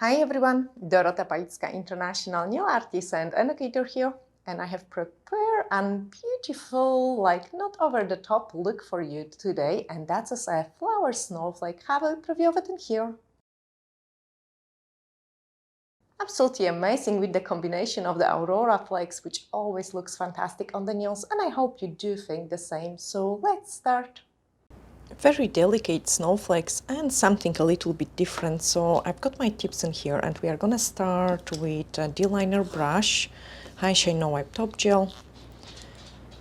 Hi everyone, Dorota Palicka, international nail artist and educator here, and I have prepared a beautiful, not over the top look for you today, and that's a flower snowflake. Have a preview of it in here. Absolutely amazing with the combination of the Aurora flakes, which always looks fantastic on the nails, and I hope you do think the same. So let's start. Very delicate snowflakes and something a little bit different. So I've got my tips in here, and we are gonna start with a D-liner brush, high shine no wipe top gel,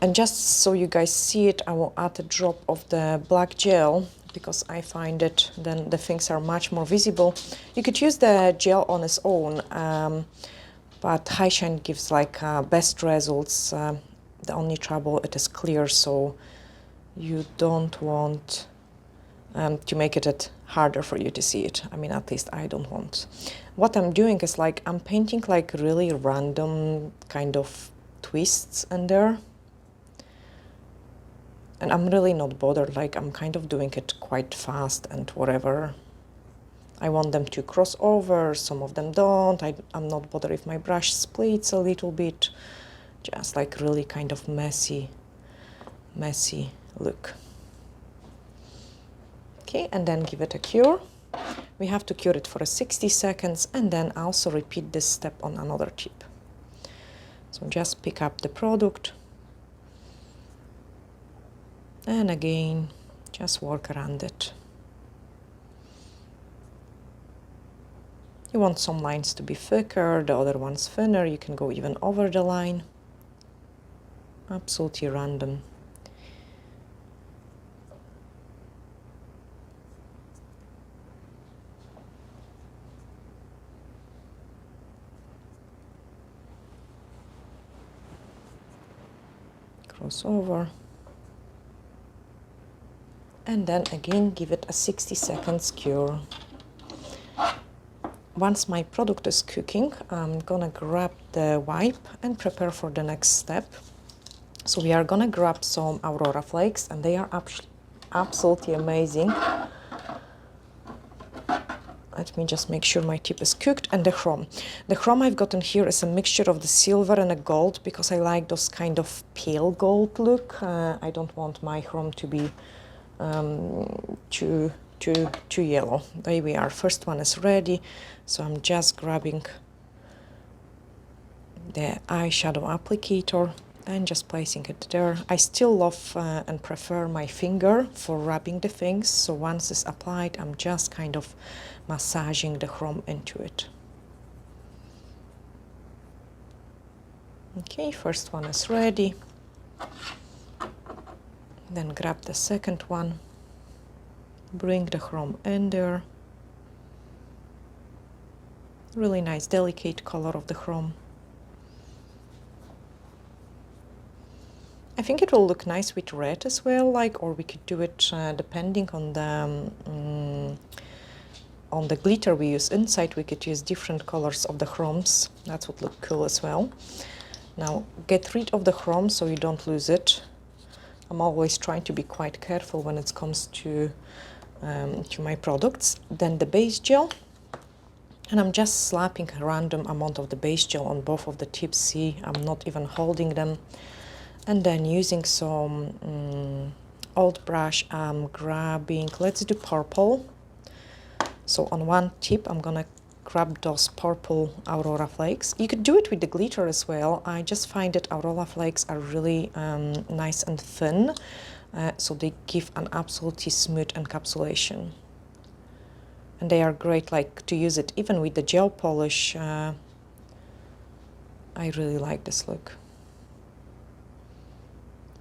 and just so you guys see it, I will add a drop of the black gel because I find it then the things are much more visible. You could use the gel on its own, but high shine gives best results. The only trouble, it is clear, so you don't want to make it harder for you to see it. I mean, at least I don't want. What I'm doing is I'm painting really random kind of twists in there. And I'm really not bothered, I'm kind of doing it quite fast and whatever. I want them to cross over, some of them don't. I'm not bothered if my brush splits a little bit. Just really kind of messy look. Okay, and then give it a cure. We have to cure it for 60 seconds and then also repeat this step on another tip. So just pick up the product and again just work around it. You want some lines to be thicker, the other ones thinner. You can go even over the line. Absolutely random. Cross over. And then again give it a 60 seconds cure. Once my product is cooking, I'm gonna grab the wipe and prepare for the next step. So we are gonna grab some Aurora flakes, and they are absolutely amazing. Let me just make sure my tip is cooked. And the chrome. The chrome I've gotten here is a mixture of the silver and a gold because I like those kind of pale gold look. I don't want my chrome to be too yellow. There we are. First one is ready. So I'm just grabbing the eyeshadow applicator and just placing it there. I still love and prefer my finger for rubbing the things. So once it's applied, I'm just kind of massaging the chrome into it. Okay, first one is ready. Then grab the second one. Bring the chrome in there. Really nice, delicate color of the chrome. I think it will look nice with red as well, or we could do it depending on the glitter we use inside. We could use different colors of the chromes. That would look cool as well. Now get rid of the chrome so you don't lose it. I'm always trying to be quite careful when it comes to my products. Then the base gel, and I'm just slapping a random amount of the base gel on both of the tips. See, I'm not even holding them. And then using some old brush, I'm grabbing, let's do purple. So on one tip, I'm gonna grab those purple Aurora flakes. You could do it with the glitter as well. I just find that Aurora flakes are really nice and thin, so they give an absolutely smooth encapsulation. And they are great to use it even with the gel polish. I really like this look.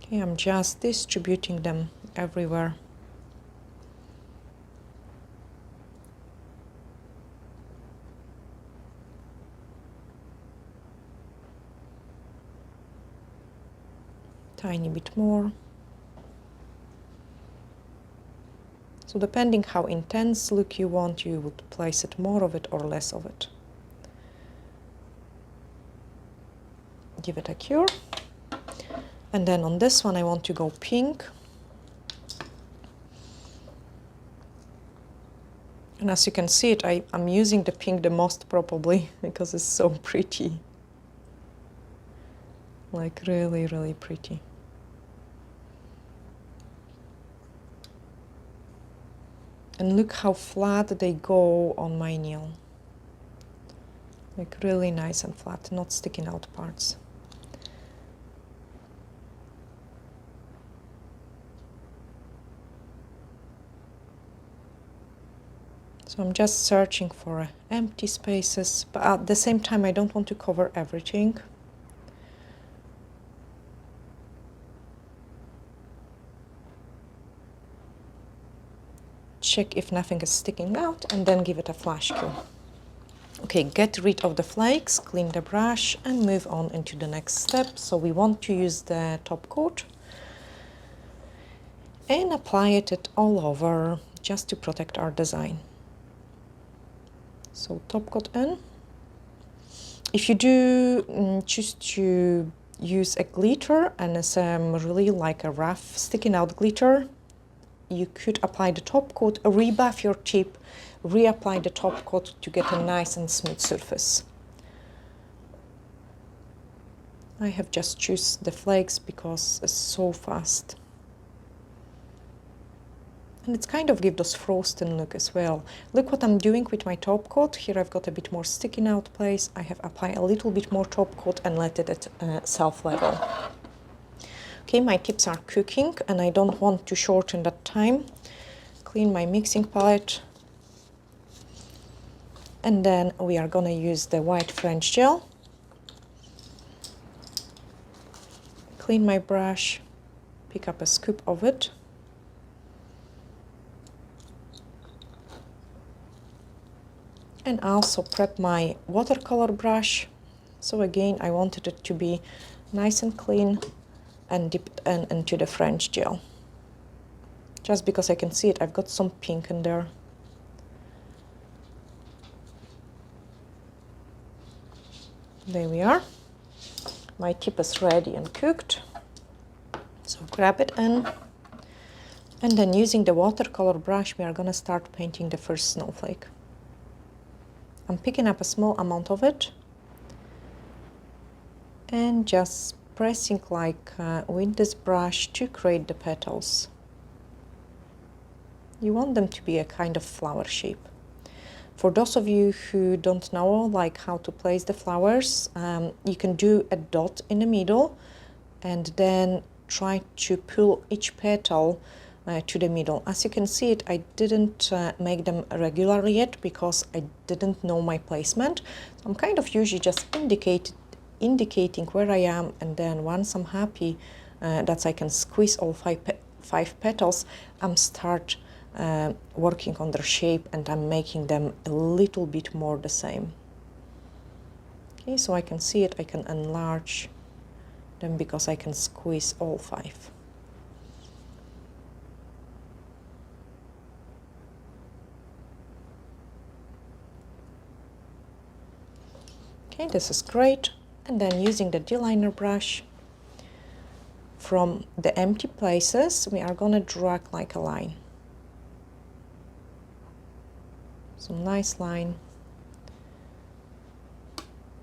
Okay, I'm just distributing them everywhere. Tiny bit more. So depending how intense look you want, you would place it more of it or less of it. Give it a cure. And then on this one I want to go pink. And as you can see it, I'm using the pink the most probably because it's so pretty. Like really, really pretty. And look how flat they go on my nail. Like really nice and flat, not sticking out parts. So I'm just searching for empty spaces, but at the same time I don't want to cover everything. Check if nothing is sticking out and then give it a flash cure. Okay, get rid of the flakes, clean the brush and move on into the next step. So we want to use the top coat and apply it all over just to protect our design. So top coat in. If you do choose to use a glitter and it's really like a rough sticking out glitter, you could apply the top coat, rebuff your tip, reapply the top coat to get a nice and smooth surface. I have just choose the flakes because it's so fast. And it's kind of give those frosting look as well. Look what I'm doing with my top coat. Here I've got a bit more sticking out place. I have applied a little bit more top coat and let it at self level. Okay, my tips are cooking and I don't want to shorten that time. Clean my mixing palette. And then we are gonna use the white French gel. Clean my brush, pick up a scoop of it. And also prep my watercolor brush. So again, I wanted it to be nice and clean and dip it into the French gel. Just because I can see it, I've got some pink in there. There we are. My tip is ready and cooked. So grab it in. And then using the watercolor brush, we are gonna start painting the first snowflake. I'm picking up a small amount of it and just pressing like with this brush to create the petals. You want them to be a kind of flower shape. For those of you who don't know like how to place the flowers, you can do a dot in the middle and then try to pull each petal to the middle. As you can see it, I didn't make them regular yet because I didn't know my placement. So I'm kind of usually just indicating where I am, and then once I'm happy that I can squeeze all five petals, I'm start working on their shape and I'm making them a little bit more the same. Okay, so I can see it, I can enlarge them because I can squeeze all five. Okay, this is great. And then using the D-liner brush, from the empty places, we are gonna drag like a line. Some nice line.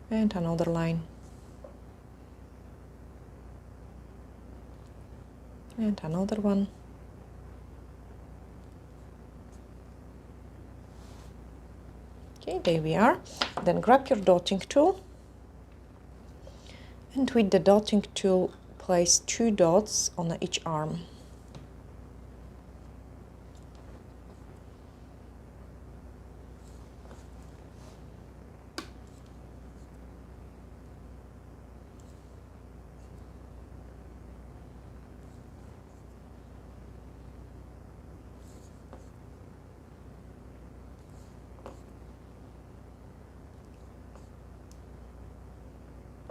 And another line. And another one. Okay, there we are. Then grab your dotting tool, and with the dotting tool, place 2 dots on each arm.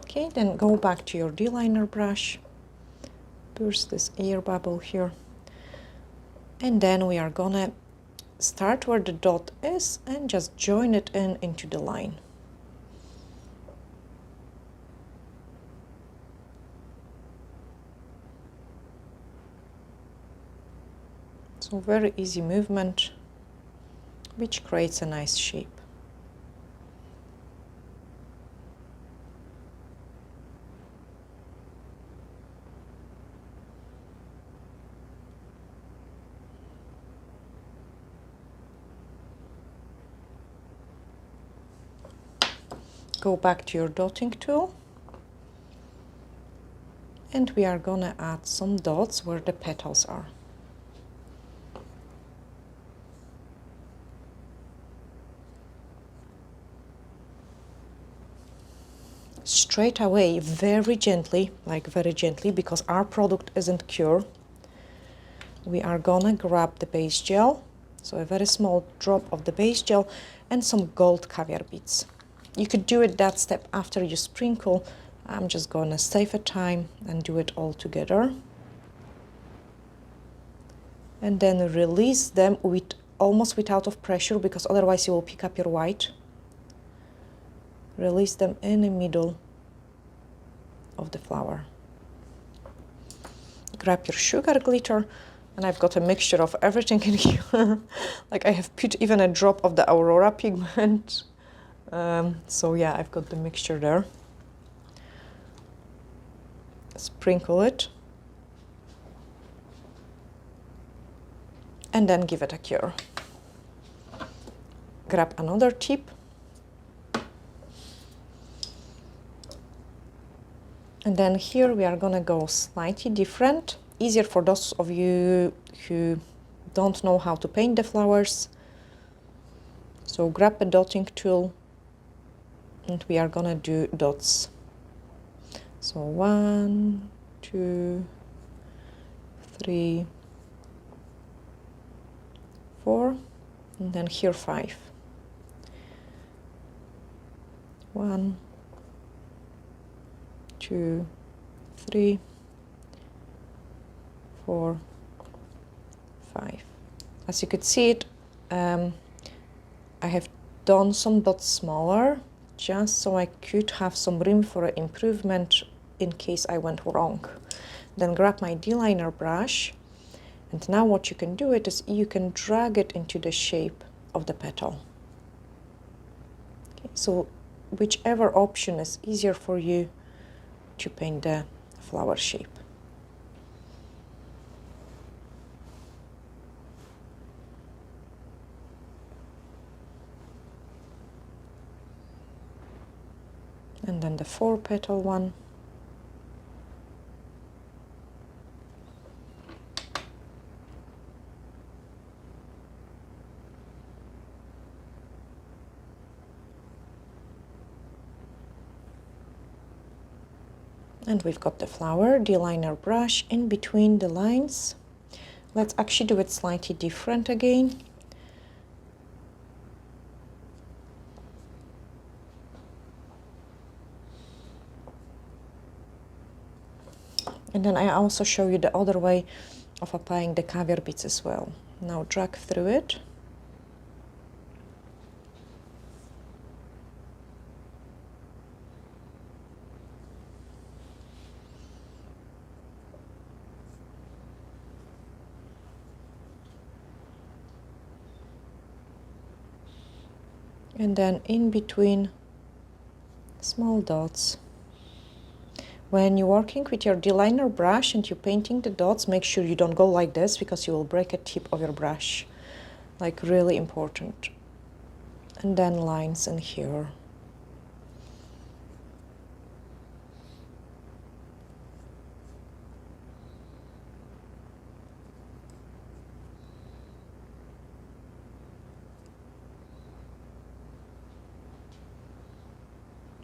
Okay, then go back to your D-liner brush, pierce this air bubble here, and then we are gonna start where the dot is and just join it into the line. So very easy movement, which creates a nice shape. Go back to your dotting tool, and we are gonna add some dots where the petals are. Straight away, very gently, like very gently, because our product isn't pure, we are gonna grab the base gel, so a very small drop of the base gel and some gold caviar beads. You could do it that step after you sprinkle. I'm just gonna save a time and do it all together. And then release them with almost without of pressure, because otherwise you will pick up your white. Release them in the middle of the flower. Grab your sugar glitter, and I've got a mixture of everything in here. Like I have put even a drop of the Aurora pigment. So yeah, I've got the mixture there. Sprinkle it. And then give it a cure. Grab another tip. And then here we are gonna go slightly different. Easier for those of you who don't know how to paint the flowers. So grab a dotting tool, and we are gonna do dots. So 1, 2, 3, 4, and then here 5. 1, 2, 3, 4, 5. As you could see it, I have done some dots smaller, just so I could have some room for improvement in case I went wrong. Then grab my D-liner brush, and now what you can do is you can drag it into the shape of the petal. Okay, so whichever option is easier for you to paint the flower shape. And then the 4-petal one. And we've got the flower, D-liner brush in between the lines. Let's actually do it slightly different again. And then I also show you the other way of applying the caviar beads as well. Now drag through it. And then in between small dots. When you're working with your D-liner brush and you're painting the dots, make sure you don't go like this, because you will break a tip of your brush. Like really important. And then lines in here.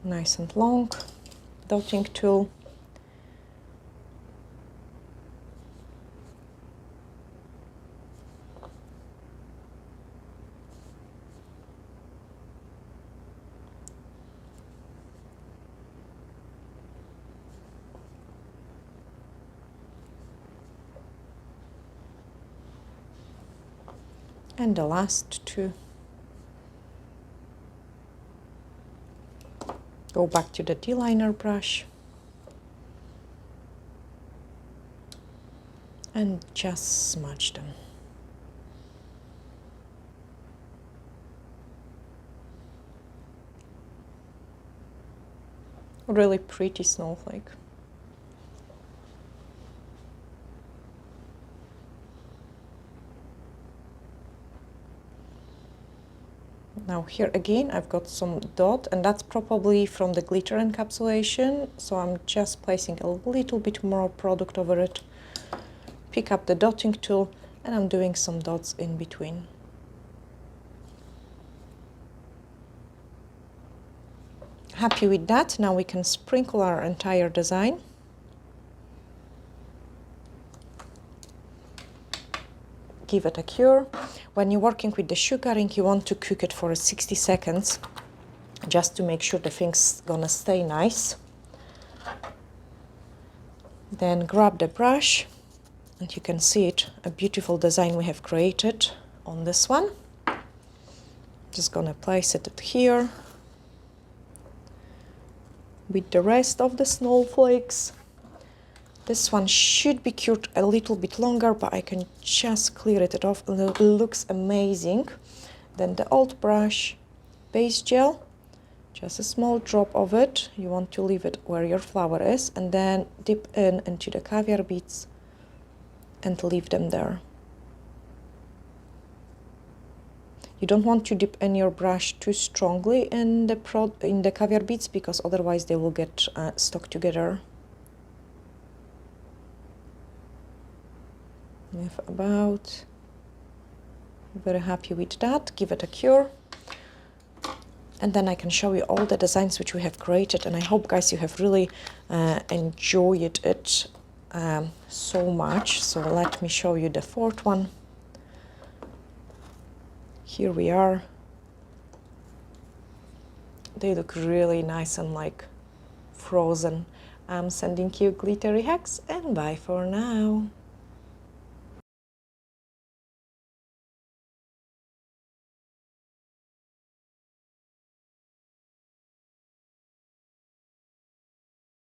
Nice and long. Dotting tool. And the last two. Go back to the D-liner brush and just smudge them. Really pretty snowflake. Now here again I've got some dot, and that's probably from the glitter encapsulation, so I'm just placing a little bit more product over it. Pick up the dotting tool and I'm doing some dots in between. Happy with that. Now we can sprinkle our entire design. Give it a cure. When you're working with the sugaring, you want to cook it for 60 seconds just to make sure the thing's gonna stay nice. Then grab the brush, and you can see it, a beautiful design we have created on this one. Just gonna place it here with the rest of the snowflakes. This one should be cured a little bit longer, but I can just clear it off. It looks amazing. Then the old brush, base gel, just a small drop of it. You want to leave it where your flower is, and then dip into the caviar beads and leave them there. You don't want to dip in your brush too strongly in the caviar beads, because otherwise they will get stuck together. If about, very happy with that. Give it a cure, and then I can show you all the designs which we have created, and I hope, guys, you have really enjoyed it so much. So let me show you the fourth one. Here we are. They look really nice and like frozen. I'm sending you glittery hacks, and bye for now.